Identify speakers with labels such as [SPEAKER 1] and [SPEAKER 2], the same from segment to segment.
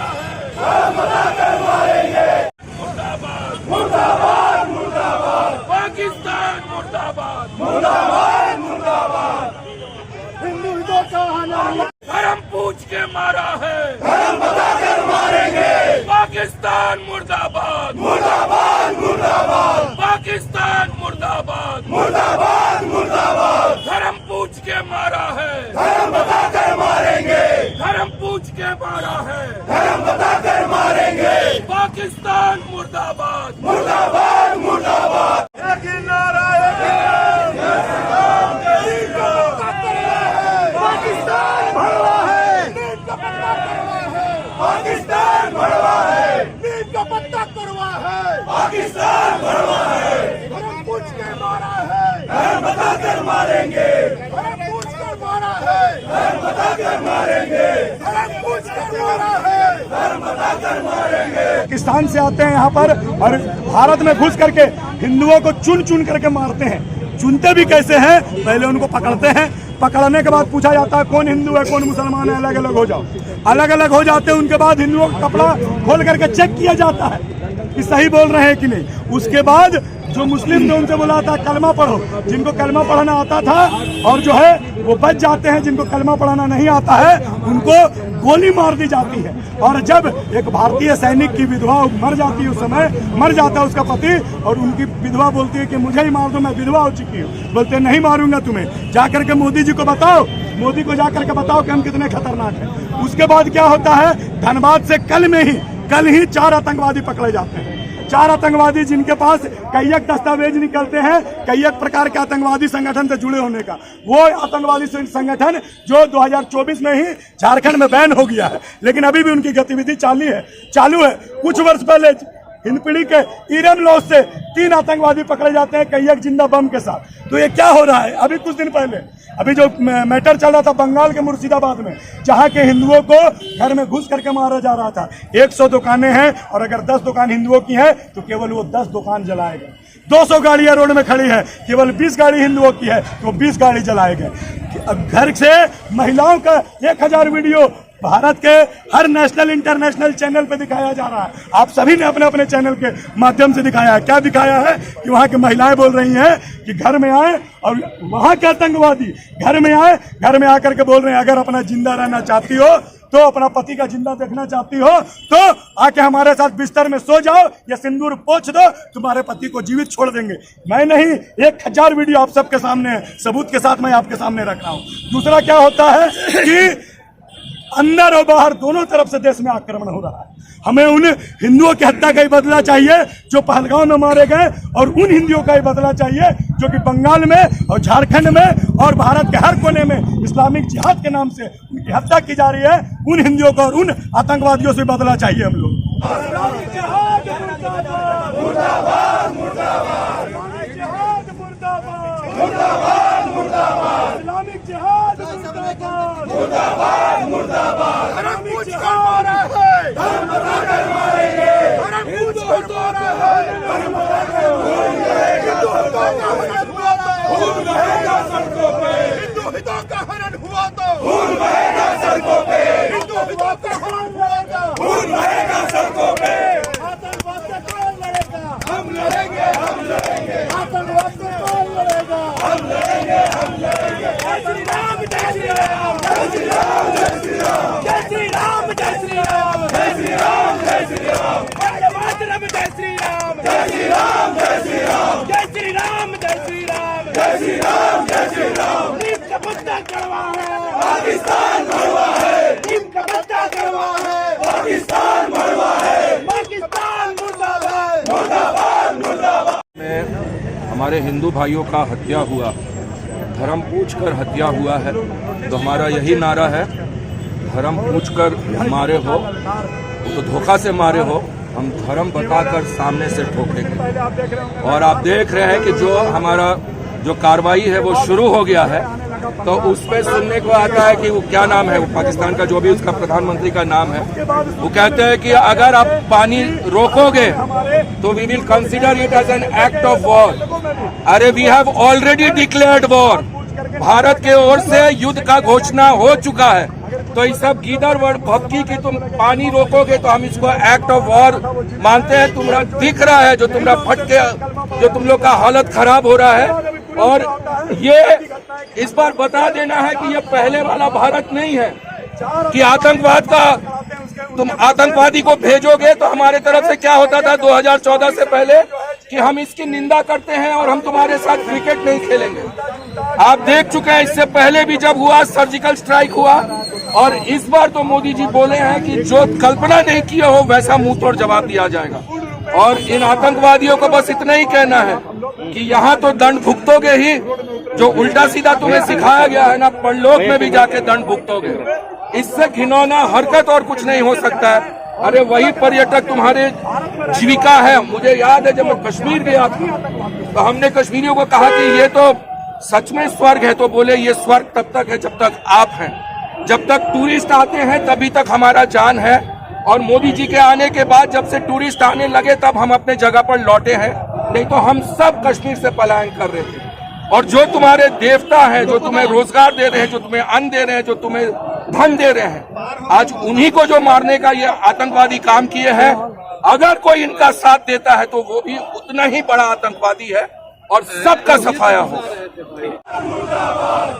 [SPEAKER 1] मारा है मुर्दाबाद मुर्दाबाद मुर्दाबाद, पाकिस्तान मुर्दाबाद मुर्दाबाद मुर्दाबाद।
[SPEAKER 2] हिंदुओं का
[SPEAKER 1] धर्म पूछ के मारा है,
[SPEAKER 2] धर्म बताकर मारेंगे।
[SPEAKER 1] पाकिस्तान मुर्दाबाद
[SPEAKER 2] मुर्दाबाद मुर्दाबाद
[SPEAKER 1] पाकिस्तान मुर्दाबाद
[SPEAKER 2] मुर्दाबाद मुर्दाबाद।
[SPEAKER 1] धर्म पूछ के मारा है,
[SPEAKER 2] धर्म बताकर मारेंगे।
[SPEAKER 1] धर्म पूछ के मारा है,
[SPEAKER 2] धर्म बताकर मारेंगे।
[SPEAKER 1] पाकिस्तान मुर्दाबाद
[SPEAKER 2] मुर्दाबाद मुर्दाबाद। एक ही नारा है, पाकिस्तान भड़वा है, नीम का पत्ता कड़वा है। पाकिस्तान भड़वा है, नीम का पत्ता कड़वा है। पाकिस्तान भड़वा है, धर्म पूछ के मारा है, धर्म बताकर मारेंगे। धर्म पूछ कर मारा है, धर्म बताकर मारेंगे। धर्म पूछ कर मारा है, धर्म बताकर मारेंगे।
[SPEAKER 3] पाकिस्तान से आते हैं यहाँ पर और भारत में घुस करके हिंदुओं को चुन चुन करके मारते हैं। चुनते भी कैसे हैं? पहले उनको पकड़ते हैं, पकड़ने के बाद पूछा जाता है कौन हिंदू है कौन मुसलमान है, अलग अलग हो जाओ। अलग अलग हो जाते हैं, उनके बाद हिंदुओं का कपड़ा खोल करके चेक किया जाता है कि सही बोल रहे हैं कि नहीं। उसके बाद जो मुस्लिम थे उनसे बोला था कलमा पढ़ो, जिनको कलमा पढ़ना आता था और जो है वो बच जाते हैं, जिनको कलमा पढ़ना नहीं आता है उनको गोली मार दी जाती है। और जब एक भारतीय सैनिक की विधवा मर जाती है, उस समय मर जाता है उसका पति और उनकी विधवा बोलती है कि मुझे ही मार दो, मैं विधवा हो चुकी हूँ। बोलते नहीं मारूंगा तुम्हें, जाकर के मोदी जी को बताओ, मोदी को जाकर के बताओ कि हम कितने खतरनाक हैं। उसके बाद क्या होता है, धनबाद से कल ही 4 आतंकवादी पकड़े जाते हैं। 4 आतंकवादी जिनके पास कई एक दस्तावेज निकलते हैं कई एक प्रकार के आतंकवादी संगठन से जुड़े होने का। वो आतंकवादी संगठन जो 2024 में ही झारखंड में बैन हो गया है, लेकिन अभी भी उनकी गतिविधि चालू है। कुछ वर्ष पहले हिंदपीढ़ी के ईरन लॉस से 3 आतंकवादी पकड़े जाते हैं कई एक जिंदा बम के साथ। तो ये क्या हो रहा है? अभी कुछ दिन पहले अभी जो मैटर चल रहा था बंगाल के मुर्शिदाबाद में, जहां के हिंदुओं को घर में घुस करके मारा जा रहा था। 100 दुकानें हैं और अगर 10 दुकान हिंदुओं की है तो केवल वो 10 दुकान जलाए गए। 200 गाड़ियां रोड में खड़ी है, केवल 20 गाड़ी हिंदुओं की है तो 20 गाड़ी जलाए गए। घर से महिलाओं का 1000 वीडियो भारत के हर नेशनल इंटरनेशनल चैनल पे दिखाया जा रहा है। आप सभी ने अपने अपने चैनल के माध्यम से दिखाया है। क्या दिखाया है कि वहाँ की महिलाएं बोल रही हैं कि घर में आए और वहाँ के आतंकवादी घर में आकर के बोल रहे हैं अगर अपना जिंदा रहना चाहती हो तो अपना पति का जिंदा देखना चाहती हो तो आके हमारे साथ बिस्तर में सो जाओ या सिंदूर पोंछ दो, तुम्हारे पति को जीवित छोड़ देंगे। मैं नहीं, 1000 वीडियो आप सबके सामने है, सबूत के साथ मैं आपके सामने रख रहा हूँ। दूसरा क्या होता है कि अंदर और बाहर दोनों तरफ से देश में आक्रमण हो रहा है। हमें उन हिंदुओं की हत्या का ही बदला चाहिए जो पहलगांव में मारे गए और उन हिंदुओं का ही बदला चाहिए जो कि बंगाल में और झारखंड में और भारत के हर कोने में इस्लामिक जिहाद के नाम से उनकी हत्या की जा रही है। उन हिंदुओं को और उन आतंकवादियों से बदला चाहिए हम लोग।
[SPEAKER 2] धर्म पूछ कर मारा है, धर्म बताकर मारेंगे। धर्म पूछ कर मारा है, धर्म बताकर मारेंगे। हिंदू हितों का हनन हुआ तो खून बहेगा सड़कों पे। हिंदू हितों का हनन हुआ तो खून बहेगा सड़कों पे। हिंदू हितों का हनन हुआ तो खून बहेगा सड़कों पे। आतंकवाद से कौन लड़ेगा? हम लड़ेंगे, हम लड़ेंगे। आतंकवाद से कौन लड़ेगा? हम लड़ेंगे, हम लड़ेंगे। जय श्री राम, जय श्री राम, जय श्री राम, जय श्री राम, जय श्री राम, जय श्री राम, जय श्री राम, जय श्री राम, वंदे मातरम, जय श्री राम, जय श्री राम, जय श्री राम, जय श्री राम, जय श्री राम, जय श्री राम, जय श्री राम। नीम का पत्ता कड़वा है, पाकिस्तान भड़वा है। नीम का पत्ता कड़वा है, पाकिस्तान भड़वा है। पाकिस्तान मुर्दाबाद, मुर्दाबाद, मुर्दाबाद।
[SPEAKER 1] में हमारे हिंदू भाइयों का हत्या हुआ, धर्म पूछकर हत्या हुआ है, तो हमारा यही नारा है, धर्म पूछकर मारे हो तो धोखा से मारे हो, हम धर्म बताकर सामने से ठोकेंगे। और आप देख रहे हैं कि जो हमारा जो कार्रवाई है वो शुरू हो गया है, तो उस पर सुनने को आता है कि वो क्या नाम है, वो पाकिस्तान का जो भी उसका प्रधानमंत्री का नाम है, वो कहते हैं कि अगर आप पानी रोकोगे तो we will consider it as an act of war. अरे we have already declared war. Bharat के ओर से युद्ध का घोषणा हो चुका है। तो ये सब गीदड़ वर्ड भक्की की तुम पानी रोकोगे तो हम इसको एक्ट ऑफ वॉर मानते हैं। तुम्हारा दिख रहा है जो तुम्हारा फट के जो तुम लोग का हालत खराब हो रहा है। और ये इस बार बता देना है कि ये पहले वाला भारत नहीं है कि आतंकवाद का तुम आतंकवादी को भेजोगे तो हमारे तरफ से क्या होता था 2014 से पहले कि हम इसकी निंदा करते हैं और हम तुम्हारे साथ क्रिकेट नहीं खेलेंगे। आप देख चुके हैं इससे पहले भी जब हुआ सर्जिकल स्ट्राइक हुआ, और इस बार तो मोदी जी बोले हैं कि जो कल्पना नहीं किया हो वैसा मुंह तोड़ जवाब दिया जाएगा। और इन आतंकवादियों को बस इतना ही कहना है कि यहाँ तो दंड भुगतोगे ही, जो उल्टा सीधा तुम्हें सिखाया गया है ना, परलोक में भी जाके दंड भुगतोगे। इससे घिनौना हरकत और कुछ नहीं हो सकता है। अरे वही पर्यटक तुम्हारे जीविका है। मुझे याद है जब मैं कश्मीर गया था तो हमने कश्मीरियों को कहा कि ये तो सच में स्वर्ग है, तो बोले ये स्वर्ग तब तक है जब तक आप हैं, जब तक टूरिस्ट आते हैं तभी तक हमारा जान है। और मोदी जी के आने के बाद जब से टूरिस्ट आने लगे तब हम अपने जगह पर लौटे हैं, नहीं तो हम सब कश्मीर से पलायन कर रहे थे। और जो तुम्हारे देवता हैं, जो तुम्हें रोजगार दे रहे हैं, जो तुम्हें अन्न दे रहे हैं, जो तुम्हें धन दे रहे हैं, आज उन्हीं को जो मारने का ये आतंकवादी काम किए हैं। अगर कोई इनका साथ देता है तो वो भी उतना ही बड़ा आतंकवादी है और सबका सफाया हो।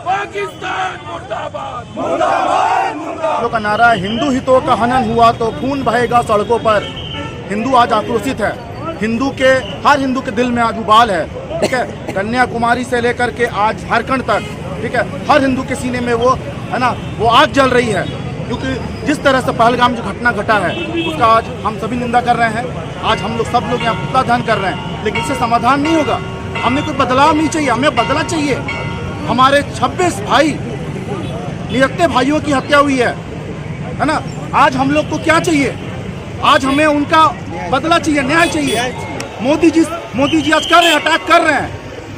[SPEAKER 1] पाकिस्तान मुर्दाबाद, मुर्दाबाद, मुर्दाबाद।
[SPEAKER 4] का नारा है, हिंदू हितों का हनन हुआ तो खून बहेगा सड़कों पर। हिंदू आज आक्रोशित है। हिंदू के हर हिंदू के दिल में आज उबाल है, ठीक है। कन्याकुमारी से लेकर के आज झारखंड तक, ठीक है, हर हिंदू के सीने में वो है ना, वो आग जल रही है। क्योंकि जिस तरह से पहलगाम जो घटना घटा है उसका आज हम सभी निंदा कर रहे हैं। आज हम लोग सब लोग यहाँ पुतला दहन कर रहे हैं, लेकिन इससे समाधान नहीं होगा। हमें कोई बदलाव नहीं चाहिए, हमें बदला चाहिए। हमारे 26 भाई निरक्ते भाइयों की हत्या हुई है ना। आज हम लोग को क्या चाहिए? आज हमें उनका बदला चाहिए, न्याय चाहिए। मोदी जी आज कर रहे हैं, अटैक कर रहे हैं।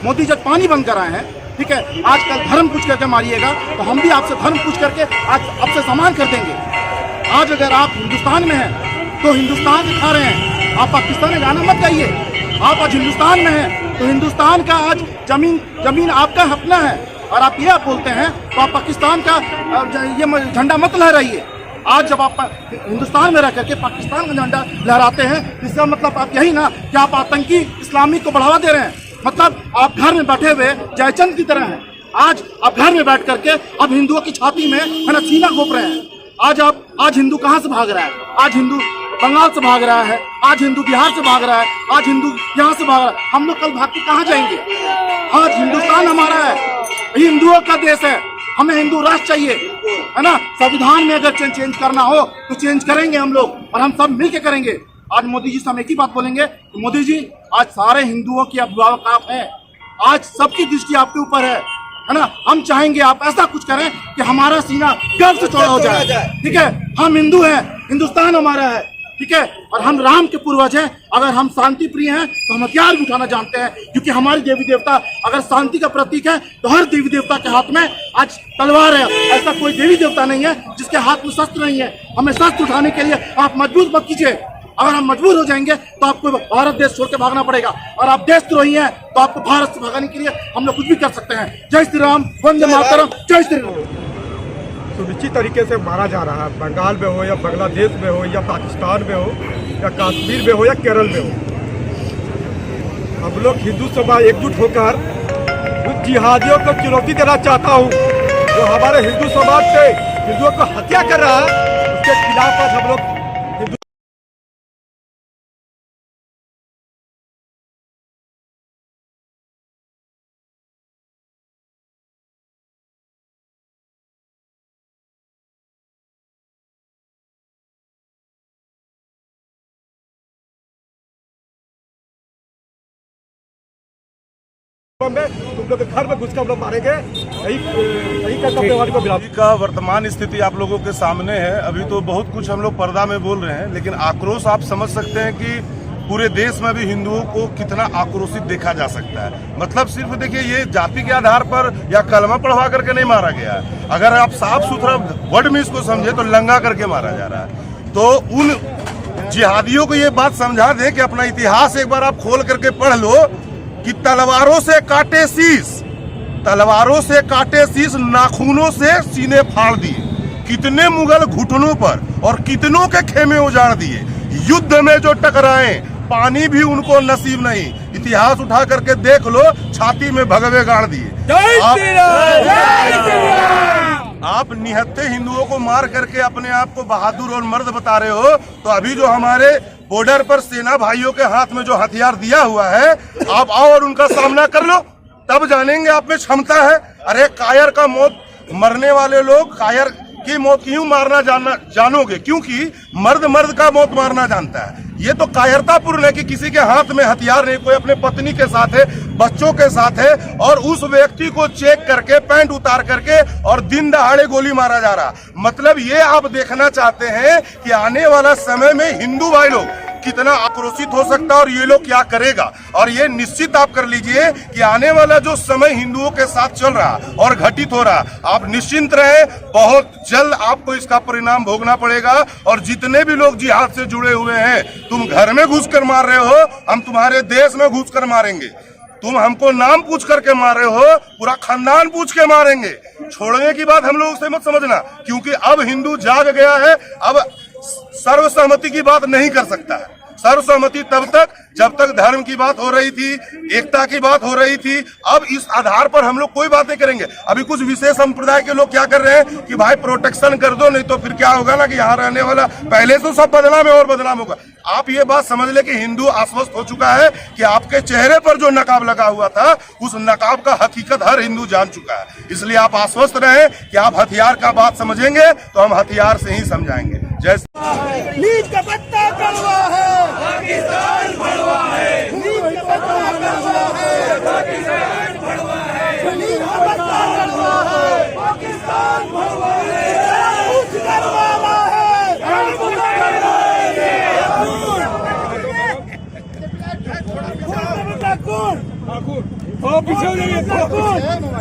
[SPEAKER 4] मोदी जी पानी बंद कराए हैं, ठीक है। आजकल धर्म पूछ करके मारिएगा तो हम भी आपसे धर्म पूछ करके आज आपसे सम्मान कर देंगे। आज अगर आप हिंदुस्तान में हैं तो हिंदुस्तान दिखा रहे हैं, आप पाकिस्तान में गाना मत गाइए। आप आज हिंदुस्तान में हैं तो हिंदुस्तान का आज जमीन आपका अपना है, और आप ये बोलते हैं तो आप पाकिस्तान का ये झंडा मत लहराइए। आज जब आप हिंदुस्तान में रह करके पाकिस्तान का झंडा लहराते हैं, इसका मतलब आप यही ना कि आप आतंकी इस्लामी को बढ़ावा दे रहे हैं। मतलब आप घर में बैठे हुए जयचंद की तरह हैं। आज आप घर में बैठ करके अब हिंदुओं की छाती में है ना सीना घोप रहे हैं। आज हिंदू कहाँ से भाग रहा है? आज हिंदू बंगाल से भाग रहा है, आज हिंदू बिहार से भाग रहा है, आज हिंदू यहाँ से भाग रहा है। हम लोग कल भाग के कहाँ जाएंगे? आज हिंदुस्तान हमारा है, हिंदुओं का देश है, हमें हिंदू राष्ट्र चाहिए, है ना। संविधान में अगर चेंज करना हो तो चेंज करेंगे हम लोग, और हम सब मिलके करेंगे। आज मोदी जी से हम एक ही बात बोलेंगे कि मोदी जी आज सारे हिंदुओं की अभिभावक आप हैं, आज सबकी दृष्टि आपके ऊपर है ना। हम चाहेंगे आप ऐसा कुछ करें कि हमारा सीना गर्व से चौड़ा हो जाए, ठीक है। हम हिंदू हैं, हिंदुस्तान हमारा है, ठीक है। और हम राम के पूर्वज हैं। अगर हम शांति प्रिय हैं तो हम हथियार भी उठाना जानते हैं, क्योंकि हमारे देवी देवता अगर शांति का प्रतीक है तो हर देवी देवता के हाथ में आज तलवार है। ऐसा कोई देवी देवता नहीं है जिसके हाथ में शस्त्र नहीं है। हमें शस्त्र उठाने के लिए आप मजबूर मत कीजिए। अगर हम मजबूर हो जाएंगे तो आपको भारत देश छोड़ के भागना पड़ेगा, और आप देशद्रोही हैं तो आपको भारत से भगाने के लिए हम लोग कुछ भी कर सकते हैं। जय श्री राम, वंदे मातरम, जय श्री राम।
[SPEAKER 5] सुनिश्चित तरीके से मारा जा रहा है, बंगाल में हो या बांग्लादेश में हो या पाकिस्तान में हो या कश्मीर में हो या केरल में हो। हम लोग हिंदू समाज एकजुट होकर उन जिहादियों को चुनौती देना चाहता हूँ जो हमारे हिंदू समाज से हिंदुओं को हत्या कर रहा है। उसके खिलाफ आज हम लोग में तुम लोग घर में घुस कर हम लोग मारेंगे। यही
[SPEAKER 6] का वर्तमान स्थिति आप लोगों के सामने है। अभी तो बहुत कुछ हम लोग पर्दा में बोल रहे हैं, लेकिन आक्रोश आप समझ सकते हैं कि पूरे देश में भी हिंदुओं को कितना आक्रोशित देखा जा सकता है। मतलब सिर्फ देखिए, ये जाति के आधार पर या कलमा पढ़वा करके नहीं मारा गया है। अगर आप साफ सुथरा वर्ड में इसको समझे तो लंगा करके मारा जा रहा है। तो उन जिहादियों को ये बात समझा दें कि अपना इतिहास एक बार आप खोल करके पढ़ लो कि तलवारों से काटे शीश, नाखूनों से सीने फाड़ दिए। कितने मुगल घुटनों पर और कितनों के खेमे उजाड़ दिए। युद्ध में जो टकराए पानी भी उनको नसीब नहीं। इतिहास उठा करके देख लो, छाती में भगवे गाड़ दिए। आप निहत्थे हिंदुओं को मार करके अपने आप को बहादुर और मर्द बता रहे हो, तो अभी जो हमारे बॉर्डर पर सेना भाइयों के हाथ में जो हथियार दिया हुआ है, आप आओ और उनका सामना कर लो, तब जानेंगे आप में क्षमता है। अरे कायर का मौत मरने वाले लोग कायर की मौत क्यों मारना जानोगे? क्योंकि मर्द मर्द का मौत मारना जानता है। ये तो कायरतापूर्ण है कि किसी के हाथ में हथियार नहीं, कोई अपने पत्नी के साथ है, बच्चों के साथ है, और उस व्यक्ति को चेक करके पैंट उतार करके और दिन दहाड़े गोली मारा जा रहा। मतलब ये आप देखना चाहते हैं कि आने वाला समय में हिंदू भाई लोग कितना आक्रोशित हो सकता है और ये लोग क्या करेगा। और ये निश्चित आप कर लीजिए कि आने वाला जो समय हिंदुओं के साथ चल रहा और घटित हो रहा, आप निश्चिंत रहे, बहुत जल्द आपको इसका परिणाम भोगना पड़ेगा। और जितने भी लोग जिहाद से जुड़े हुए हैं, तुम घर में घुसकर मार रहे हो, हम तुम्हारे देश में घुसकर मारेंगे। तुम हमको नाम पूछ करके मार रहे हो, पूरा खानदान पूछ के मारेंगे। छोड़ने की बात हम लोगों से मत समझना, क्योंकि अब हिंदू जाग गया है। अब सर्वसहमति की बात नहीं कर सकता है। सर्वसहमति तब तक जब तक धर्म की बात हो रही थी, एकता की बात हो रही थी। अब इस आधार पर हम लोग कोई बात नहीं करेंगे। अभी कुछ विशेष संप्रदाय के लोग क्या कर रहे हैं कि भाई प्रोटेक्शन कर दो, नहीं तो फिर क्या होगा ना कि यहाँ रहने वाला पहले तो सब बदनाम है और बदनाम होगा। आप ये बात समझ ले कि हिंदू आश्वस्त हो चुका है कि आपके चेहरे पर जो नकाब लगा हुआ था, उस नकाब का हकीकत हर हिंदू जान चुका है। इसलिए आप आश्वस्त रहें कि आप हथियार का बात समझेंगे तो हम हथियार से ही समझाएंगे। जय
[SPEAKER 2] नीच का पत्ता कड़वा है, पाकिस्तान भड़वा है। नीच का पत्ता कड़वा है, पाकिस्तान भड़वा है। नीच का पत्ता कड़वा है, पाकिस्तान भड़वा है। कुछ करवाना है, कुछ करवाना है। कौन? पीछे हो जाइए।